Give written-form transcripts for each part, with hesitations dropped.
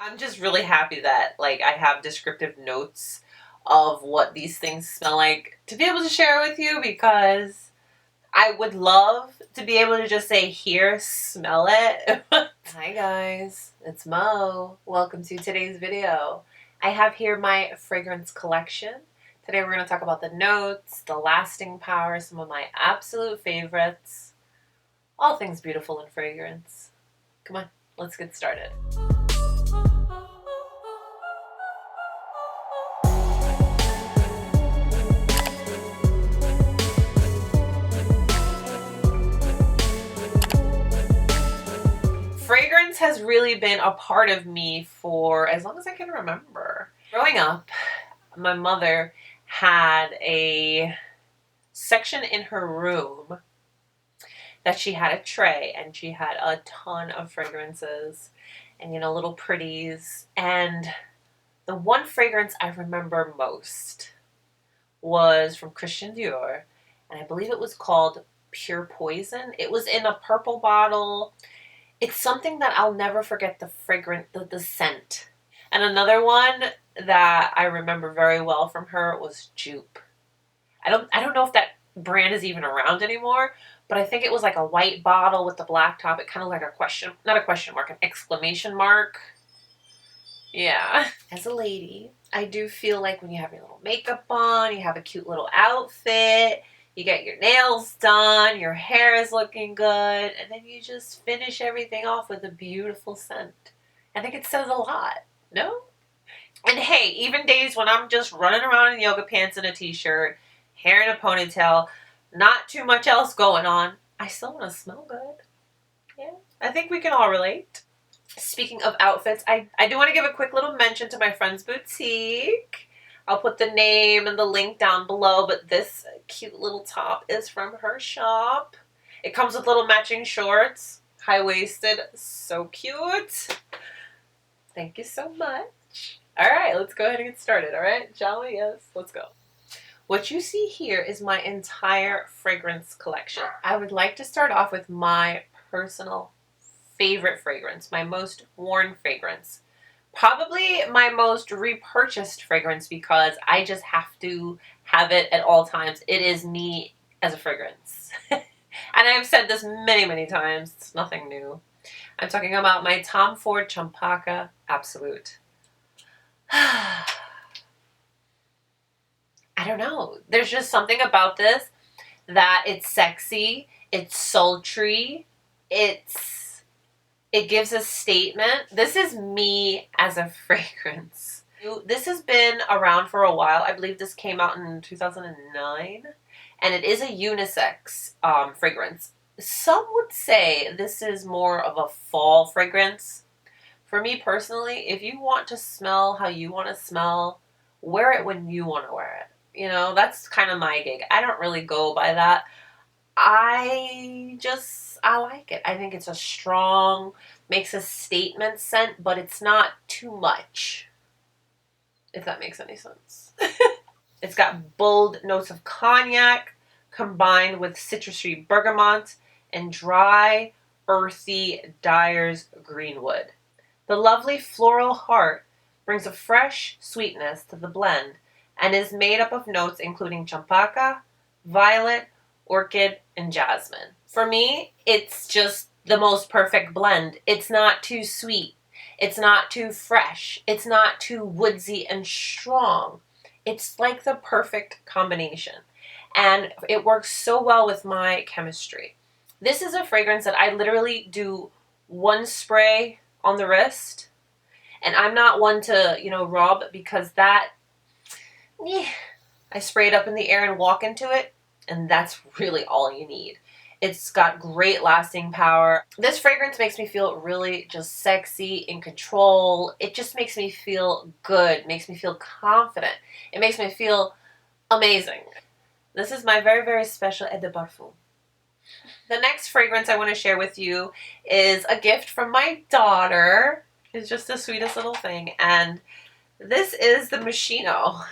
I'm just really happy that like I have descriptive notes of what these things smell like to be able to share with you, because I would love to be able to just say, here, smell it. Hi guys, it's Mo. Welcome to today's video. I have here my fragrance collection. Today we're going to talk about the notes, the lasting power, some of my absolute favorites, all things beautiful in fragrance. Come on, let's get started. Fragrance has really been a part of me for as long as I can remember. Growing up, my mother had a section in her room that she had a tray, and she had a ton of fragrances and, you know, little pretties. And the one fragrance I remember most was from Christian Dior, and I believe it was called Pure Poison. It was in a purple bottle. It's something that I'll never forget, the fragrance, the scent. And another one that I remember very well from her was Jupe. I don't know if that brand is even around anymore, but I think it was like a white bottle with the black top. It kind of like a question, not a question mark, an exclamation mark. Yeah. As a lady, I do feel like when you have your little makeup on, you have a cute little outfit, you get your nails done, your hair is looking good, and then you just finish everything off with a beautiful scent. I think it says a lot, no? And hey, even days when I'm just running around in yoga pants and a t-shirt, hair in a ponytail, not too much else going on, I still want to smell good. Yeah, I think we can all relate. Speaking of outfits, I do want to give a quick little mention to my friend's boutique. I'll put the name and the link down below, but this cute little top is from her shop. It comes with little matching shorts, high-waisted, so cute. Thank you so much. All right, let's go ahead and get started, all right? Shall we? Yes, let's go. What you see here is my entire fragrance collection. I would like to start off with my personal favorite fragrance, my most worn fragrance. Probably my most repurchased fragrance, because I just have to have it at all times. It is me as a fragrance. And I've said this many, many times. It's nothing new. I'm talking about my Tom Ford Champaka Absolute. I don't know. There's just something about this that it's sexy, it's sultry, it gives a statement. This is me as a fragrance. This has been around for a while. I believe this came out in 2009. And it is a unisex fragrance. Some would say this is more of a fall fragrance. For me personally, if you want to smell how you want to smell, wear it when you want to wear it. You know, that's kind of my gig. I don't really go by that. I like it. I think it's a strong, makes a statement scent, but it's not too much, if that makes any sense. It's got bold notes of cognac combined with citrusy bergamot and dry, earthy Dyer's greenwood. The lovely floral heart brings a fresh sweetness to the blend and is made up of notes including champaka, violet, orchid, and jasmine. For me, it's just the most perfect blend. It's not too sweet. It's not too fresh. It's not too woodsy and strong. It's like the perfect combination. And it works so well with my chemistry. This is a fragrance that I literally do one spray on the wrist. And I'm not one to, you know, rub, because that, I spray it up in the air and walk into it. And that's really all you need. It's got great lasting power. This fragrance makes me feel really just sexy, in control. It just makes me feel good, makes me feel confident. It makes me feel amazing. This is my very, very special Eau de Parfum. The next fragrance I want to share with you is a gift from my daughter. It's just the sweetest little thing. And this is the Moschino.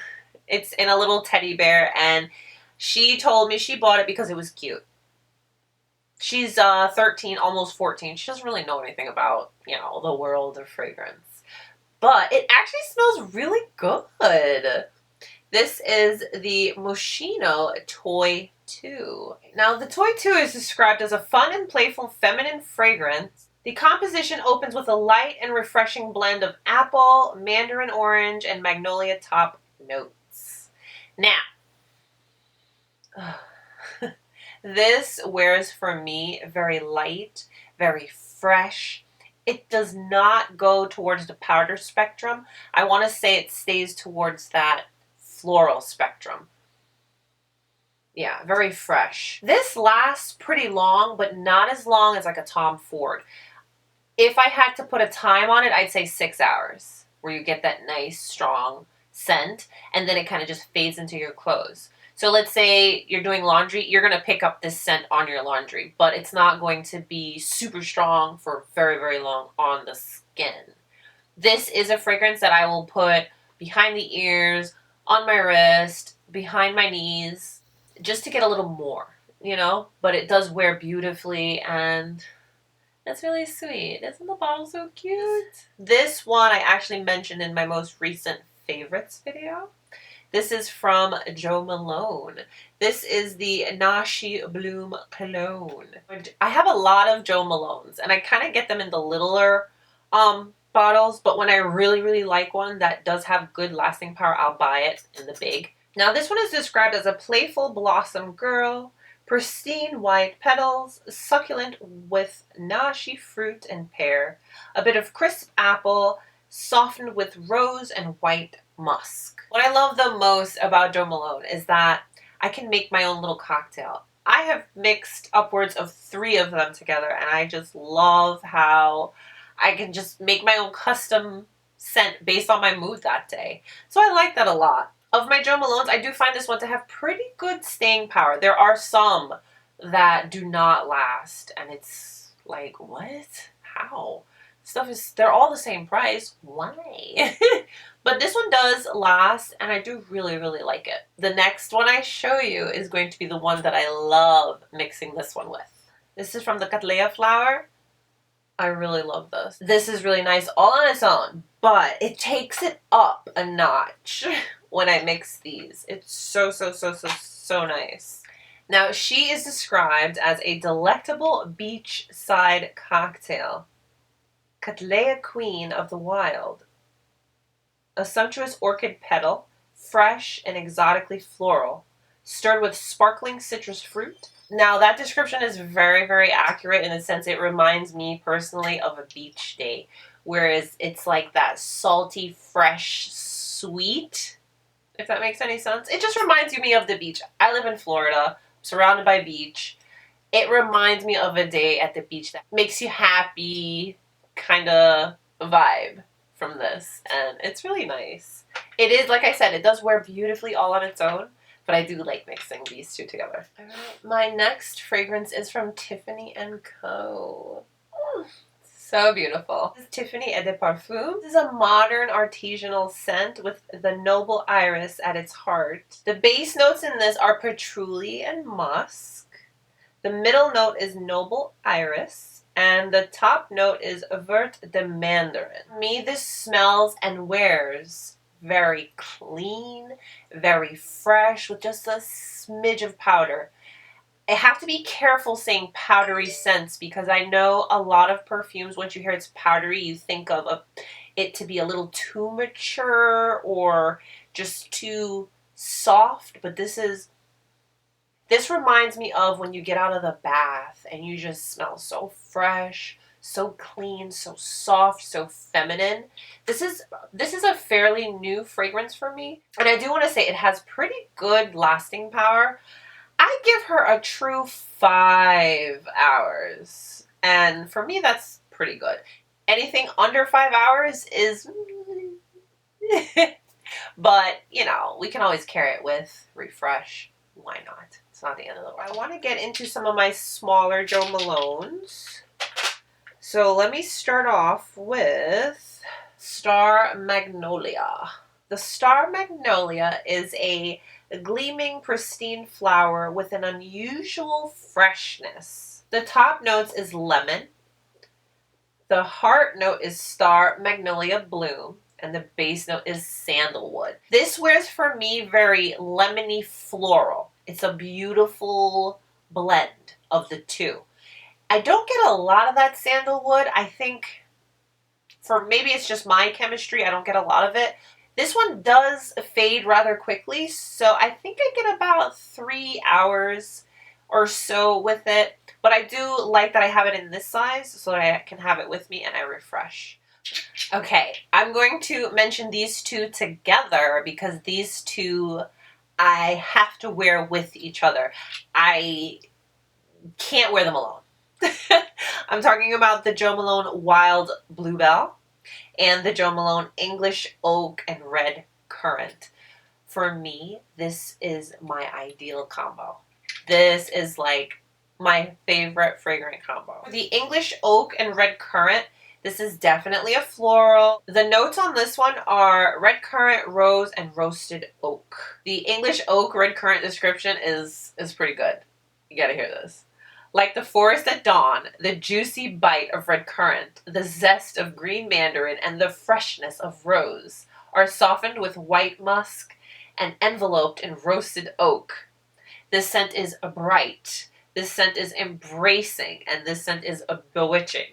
It's in a little teddy bear, and she told me she bought it because it was cute. She's 13, almost 14. She doesn't really know anything about, you know, the world of fragrance. but it actually smells really good. This is the Moschino Toy 2. Now, the Toy 2 is described as a fun and playful feminine fragrance. The composition opens with a light and refreshing blend of apple, mandarin orange, and magnolia top notes. Now, this wears for me very light, very fresh. It does not go towards the powder spectrum. I want to say it stays towards that floral spectrum. Yeah, very fresh. This lasts pretty long, but not as long as like a Tom Ford. If I had to put a time on it, I'd say 6 hours, where you get that nice, strong scent, and then it kind of just fades into your clothes. So let's say you're doing laundry, you're going to pick up this scent on your laundry, but it's not going to be super strong for very, very long on the skin. This is a fragrance that I will put behind the ears, on my wrist, behind my knees, just to get a little more, you know? But it does wear beautifully, and that's really sweet. Isn't the bottle so cute? This one I actually mentioned in my most recent favorites video. This is from Jo Malone. This is the Nashi Bloom Cologne. I have a lot of Jo Malones, and I kind of get them in the littler bottles, but when I really, really like one that does have good lasting power, I'll buy it in the big. Now, this one is described as a playful blossom girl, pristine white petals, succulent with nashi fruit and pear, a bit of crisp apple, softened with rose and white musk. What I love the most about Jo Malone is that I can make my own little cocktail. I have mixed upwards of 3 of them together, and I just love how I can just make my own custom scent based on my mood that day. So I like that a lot. Of my Jo Malones, I do find this one to have pretty good staying power. There are some that do not last, and it's like, what? How? They're all the same price. Why? But this one does last, and I do really, really like it. The next one I show you is going to be the one that I love mixing this one with. This is from the Cattleya flower. I really love this. This is really nice all on its own, but it takes it up a notch when I mix these. It's so, so, so, so, so nice. Now, she is described as a delectable beachside cocktail. Cattleya Queen of the Wild. A sumptuous orchid petal, fresh and exotically floral, stirred with sparkling citrus fruit. Now, that description is very, very accurate in the sense it reminds me personally of a beach day, whereas it's like that salty, fresh, sweet, if that makes any sense. It just reminds me of the beach. I live in Florida, surrounded by beach. It reminds me of a day at the beach that makes you happy, kind of vibe from this, and it's really nice. It is, like I said, it does wear beautifully all on its own, but I do like mixing these two together. All right, my next fragrance is from Tiffany Co. So beautiful. This is Tiffany de Perfume. This is a modern artisanal scent with the noble iris at its heart. The base notes in this are patchouli and musk. The middle note is noble iris. And the top note is Vert de Mandarin. For me, this smells and wears very clean, very fresh, with just a smidge of powder. I have to be careful saying powdery scents because I know a lot of perfumes, once you hear it's powdery, you think of it to be a little too mature or just too soft, but this reminds me of when you get out of the bath and you just smell so fresh, so clean, so soft, so feminine. This is a fairly new fragrance for me, and I do want to say it has pretty good lasting power. I give her a true 5 hours, and for me that's pretty good. Anything under 5 hours is but you know, we can always carry it with refresh. Why not? It's not the end of the world. I want to get into some of my smaller Jo Malones. So let me start off with Star Magnolia. The Star Magnolia is a gleaming, pristine flower with an unusual freshness. The top notes is lemon. The heart note is Star Magnolia Bloom. and the base note is sandalwood. This wears for me very lemony floral. It's a beautiful blend of the two. I don't get a lot of that sandalwood. I think for maybe it's just my chemistry, I don't get a lot of it. This one does fade rather quickly, so I think I get about 3 hours or so with it. But I do like that I have it in this size so that I can have it with me and I refresh. Okay, I'm going to mention these two together because these two I have to wear with each other. I can't wear them alone. I'm talking about the Jo Malone Wild Bluebell and the Jo Malone English Oak and Red Currant. For me, this is my ideal combo. This is like my favorite fragrant combo. The English Oak and Red Currant, this is definitely a floral. The notes on this one are red currant, rose, and roasted oak. The English Oak Red Currant description is pretty good. You gotta hear this. Like the forest at dawn, the juicy bite of red currant, the zest of green mandarin, and the freshness of rose are softened with white musk and enveloped in roasted oak. This scent is bright, this scent is embracing, and this scent is bewitching.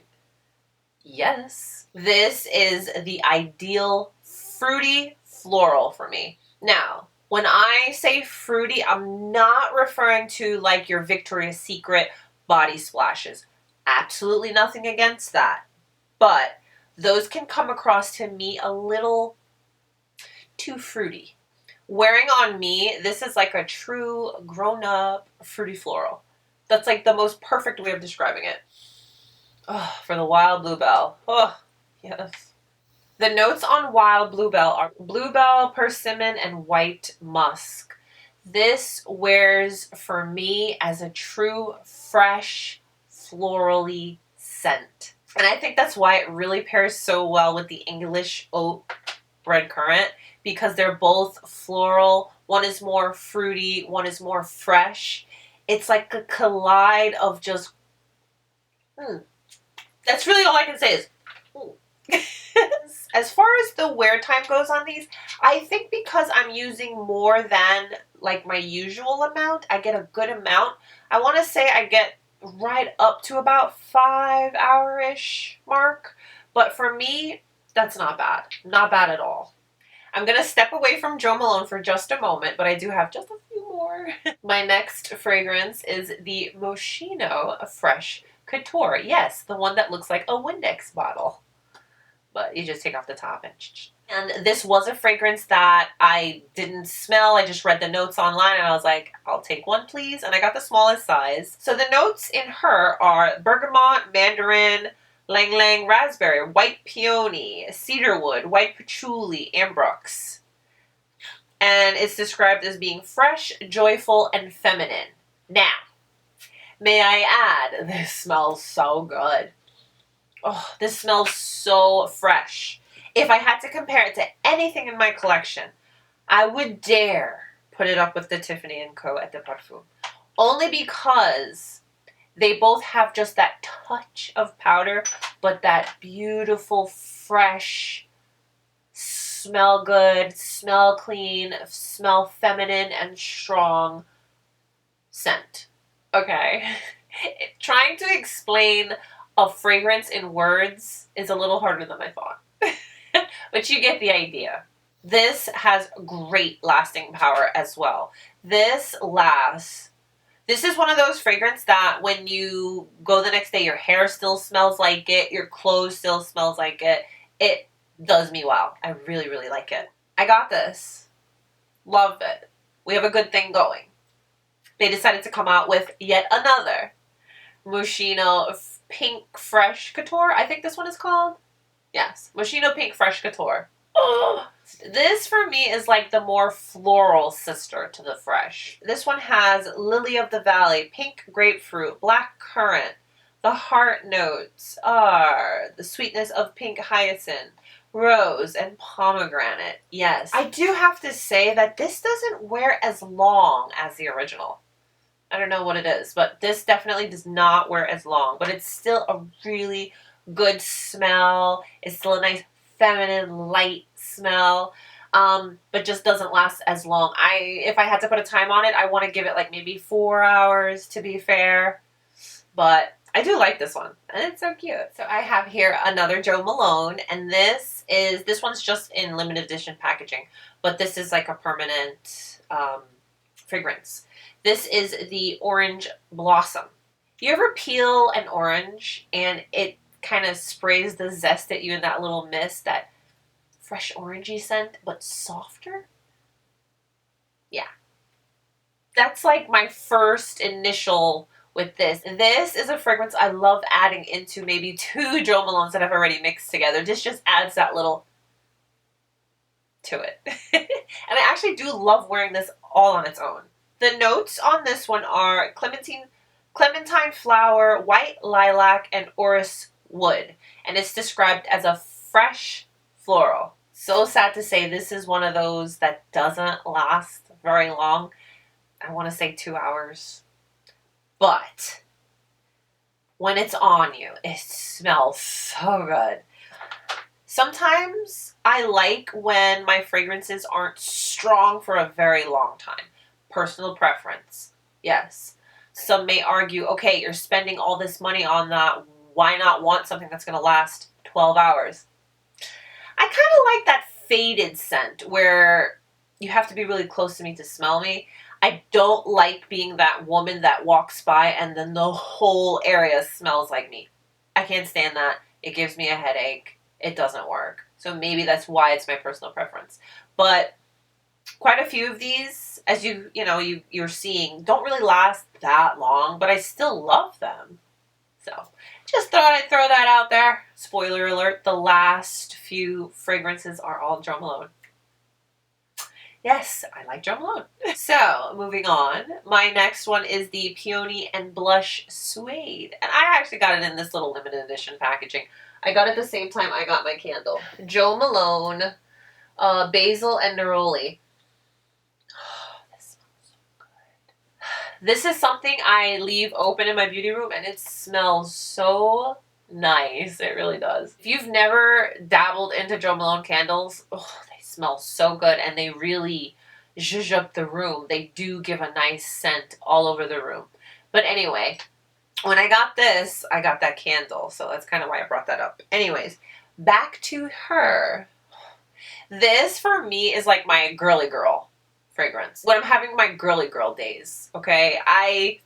Yes. This is the ideal fruity floral for me. Now, when I say fruity, I'm not referring to like your Victoria's Secret body splashes. Absolutely nothing against that. But those can come across to me a little too fruity. Wearing on me, this is like a true grown-up fruity floral. That's like the most perfect way of describing it. Oh, for the Wild Bluebell. Oh, yes. The notes on Wild Bluebell are bluebell, persimmon, and white musk. This wears for me as a true, fresh, florally scent. And I think that's why it really pairs so well with the English Oak Red Currant, because they're both floral. One is more fruity, one is more fresh. It's like a collide of just... That's really all I can say is... As far as the wear time goes on these, I think because I'm using more than like my usual amount, I get a good amount. I want to say I get right up to about 5 hour-ish mark. But for me, that's not bad. Not bad at all. I'm going to step away from Jo Malone for just a moment, but I do have just a few more. My next fragrance is the Moschino Fresh Couture. Yes, the one that looks like a Windex bottle. But you just take off the top and this was a fragrance that I didn't smell. I just read the notes online and I was like, I'll take one please. And I got the smallest size. So the notes in her are bergamot, mandarin, lang lang raspberry, white peony, cedarwood, white patchouli, ambrox. And it's described as being fresh, joyful, and feminine. Now, may I add, this smells so good. Oh, this smells so fresh. If I had to compare it to anything in my collection, I would dare put it up with the Tiffany Co at the Perfume. Only because they both have just that touch of powder, but that beautiful, fresh, smell good, smell clean, smell feminine and strong scent. Okay. Trying to explain a fragrance in words is a little harder than I thought. But you get the idea. This has great lasting power as well. This is one of those fragrances that when you go the next day, your hair still smells like it, your clothes still smells like it. It does me well. I really, really like it. I got this. Love it. We have a good thing going. They decided to come out with yet another Moschino Pink Fresh Couture. I think this one is called. Yes, Moschino Pink Fresh Couture. Oh, this for me is like the more floral sister to the Fresh. This one has Lily of the Valley, pink grapefruit, black currant. The heart notes are the sweetness of pink hyacinth, rose, and pomegranate. Yes, I do have to say that this doesn't wear as long as the original. I don't know what it is, but this definitely does not wear as long, but it's still a really good smell. It's still a nice feminine, light smell, but just doesn't last as long. If I had to put a time on it, I want to give it like maybe 4 hours to be fair. But I do like this one, and it's so cute. So I have here another Jo Malone, and this one's just in limited edition packaging, but this is like a permanent fragrance. This is the Orange Blossom. You ever peel an orange and it kind of sprays the zest at you in that little mist, that fresh orangey scent, but softer? Yeah. That's like my first initial with this. This is a fragrance I love adding into maybe 2 Jo Malones that I've already mixed together. This just adds that little to it. And I actually do love wearing this all on its own. The notes on this one are clementine flower, white lilac, and orris wood. And it's described as a fresh floral. So sad to say, this is one of those that doesn't last very long. I want to say 2 hours. But when it's on you, it smells so good. Sometimes I like when my fragrances aren't strong for a very long time. Personal preference, yes. Some may argue, okay, you're spending all this money on that. Why not want something that's going to last 12 hours? I kind of like that faded scent where you have to be really close to me to smell me. I don't like being that woman that walks by and then the whole area smells like me. I can't stand that. It gives me a headache. It doesn't work. So maybe that's why it's my personal preference. But quite a few of these, as you're seeing, don't really last that long, but I still love them. So just thought I'd throw that out there. Spoiler alert, the last few fragrances are all Jo Malone. Yes, I like Jo Malone. So, moving on. My next one is the Peony and Blush Suede. And I actually got it in this little limited edition packaging. I got it the same time I got my candle. Jo Malone, Basil and Neroli. Oh, this smells so good. This is something I leave open in my beauty room, and it smells so nice. It really does. If you've never dabbled into Jo Malone candles, oh, they smell so good, and they really zhuzh up the room. They do give a nice scent all over the room. But anyway, when I got this, I got that candle, so that's kind of why I brought that up. Anyways, back to her. This, for me, is like my girly girl fragrance. When I'm having my girly girl days, okay? I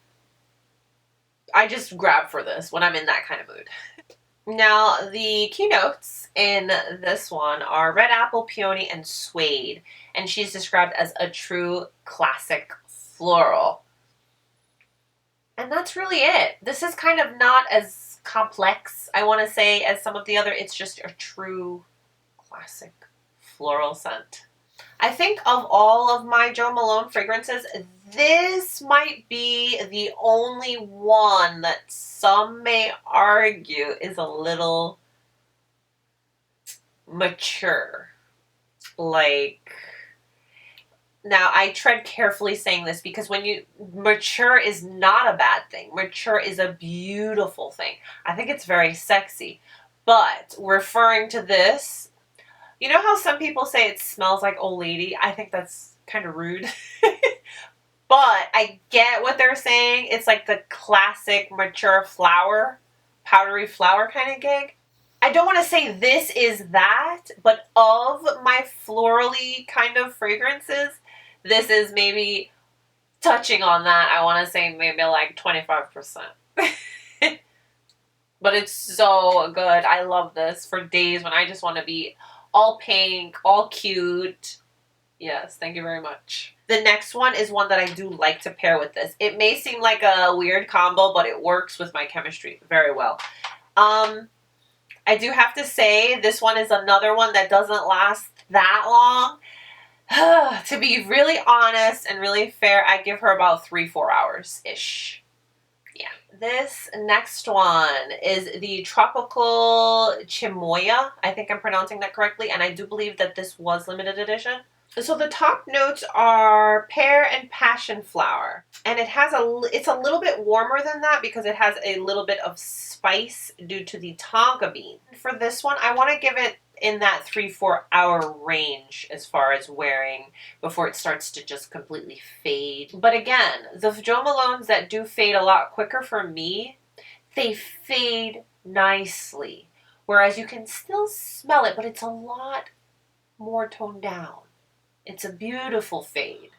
just grab for this when I'm in that kind of mood. Now, the keynotes in this one are red apple, peony, and suede. And she's described as a true classic floral. And that's really it. This is kind of not as complex, I want to say, as some of the other. It's just a true classic floral scent. I think of all of my Jo Malone fragrances, this might be the only one that some may argue is a little mature. Like, now I tread carefully saying this because mature is not a bad thing. Mature is a beautiful thing. I think it's very sexy. But referring to this, you know how some people say it smells like old lady? I think that's kind of rude. But I get what they're saying. It's like the classic mature flower, powdery flower kind of gig. I don't want to say this is that, but of my florally kind of fragrances, this is maybe touching on that. I want to say maybe like 25%. But it's so good. I love this for days when I just want to be all pink, all cute. Yes, thank you very much. The next one is one that I do like to pair with this. It may seem like a weird combo, but it works with my chemistry very well. I do have to say, this one is another one that doesn't last that long. To be really honest and really fair, I give her about 3-4 hours-ish. Yeah. This next one is the Tropical Cherimoya. I think I'm pronouncing that correctly, and I do believe that this was limited edition. So the top notes are pear and passion flower, and it's a little bit warmer than that because it has a little bit of spice due to the tonka bean. For this one, I want to give it in that 3-4 hour range as far as wearing before it starts to just completely fade. But again, the Jo Malones that do fade a lot quicker for me, they fade nicely. Whereas you can still smell it, but it's a lot more toned down. It's a beautiful fade.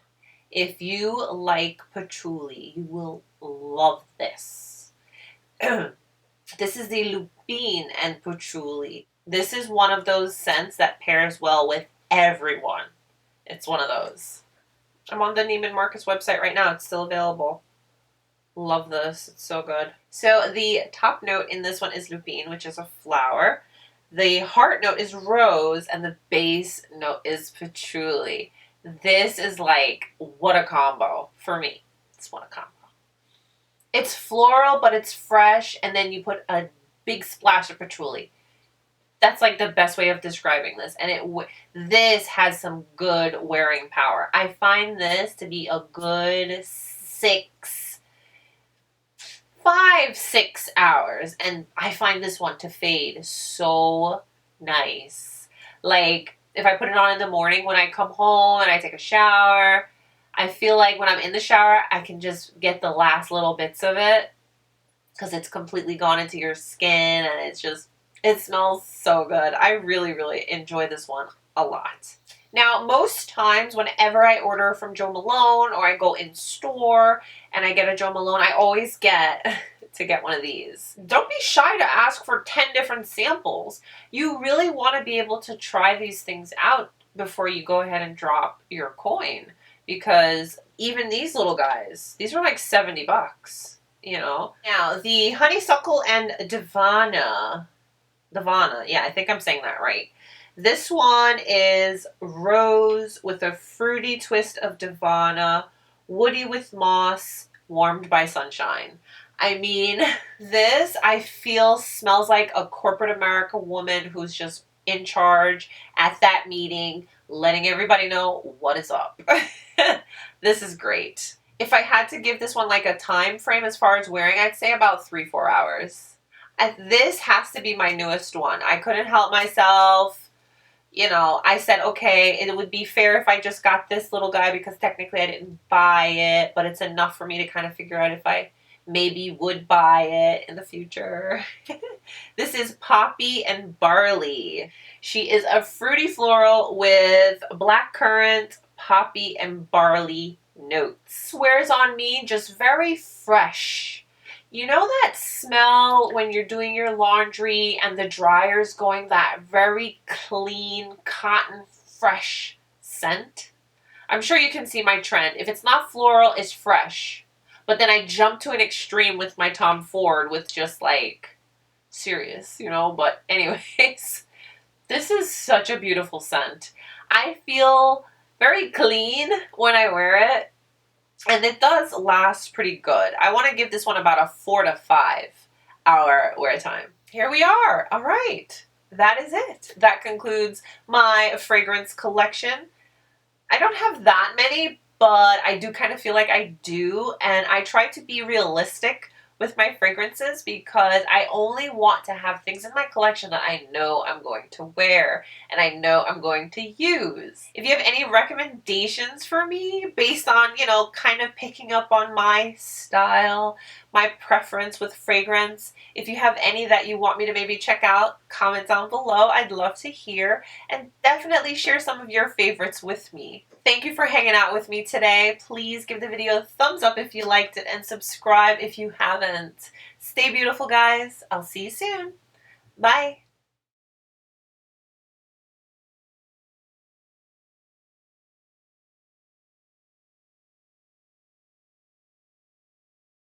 If you like patchouli, you will love this. This is the lupine and patchouli. This is one of those scents that pairs well with everyone. It's one of those. I'm on the Neiman Marcus website right now. It's still available. Love this. It's so good. So the top note in this one is lupine, which is a flower. The heart note is rose, and the base note is patchouli. This is like, what a combo for me. It's what a combo. It's floral, but it's fresh, and then you put a big splash of patchouli. That's like the best way of describing this. And this has some good wearing power. I find this to be a good 5-6 hours, and I find this one to fade so nice. Like, if I put it on in the morning when I come home and I take a shower, I feel like when I'm in the shower, I can just get the last little bits of it because it's completely gone into your skin, and it's just, it smells so good. I really, really enjoy this one a lot. Now, most times whenever I order from Jo Malone or I go in store and I get a Jo Malone, I always get one of these. Don't be shy to ask for 10 different samples. You really want to be able to try these things out before you go ahead and drop your coin, because even these little guys, these are like 70 bucks, you know. Now, the honeysuckle and Divana, yeah, I think I'm saying that right. This one is rose with a fruity twist of Divana, woody with moss, warmed by sunshine. I mean, this I feel smells like a corporate America woman who's just in charge at that meeting, letting everybody know what is up. This is great. If I had to give this one like a time frame as far as wearing, I'd say about 3-4 hours. This has to be my newest one. I couldn't help myself. You know, I said, okay, it would be fair if I just got this little guy because technically I didn't buy it, but it's enough for me to kind of figure out if I maybe would buy it in the future. This is Poppy and Barley. She is a fruity floral with black currant, poppy, and barley notes. Wears on me just very fresh. You know that smell when you're doing your laundry and the dryer's going that very clean, cotton, fresh scent? I'm sure you can see my trend. If it's not floral, it's fresh. But then I jump to an extreme with my Tom Ford with just like serious, you know? But anyways, this is such a beautiful scent. I feel very clean when I wear it. And it does last pretty good. I want to give this one about a 4 to 5 hour wear time. Here we are. All right. That is it. That concludes my fragrance collection. I don't have that many, but I do kind of feel like I do. And I try to be realistic with my fragrances because I only want to have things in my collection that I know I'm going to wear and I know I'm going to use. If you have any recommendations for me based on, you know, kind of picking up on my style, my preference with fragrance, if you have any that you want me to maybe check out, comment down below. I'd love to hear, and definitely share some of your favorites with me. Thank you for hanging out with me today. Please give the video a thumbs up if you liked it and subscribe if you haven't. Stay beautiful, guys. I'll see you soon. Bye.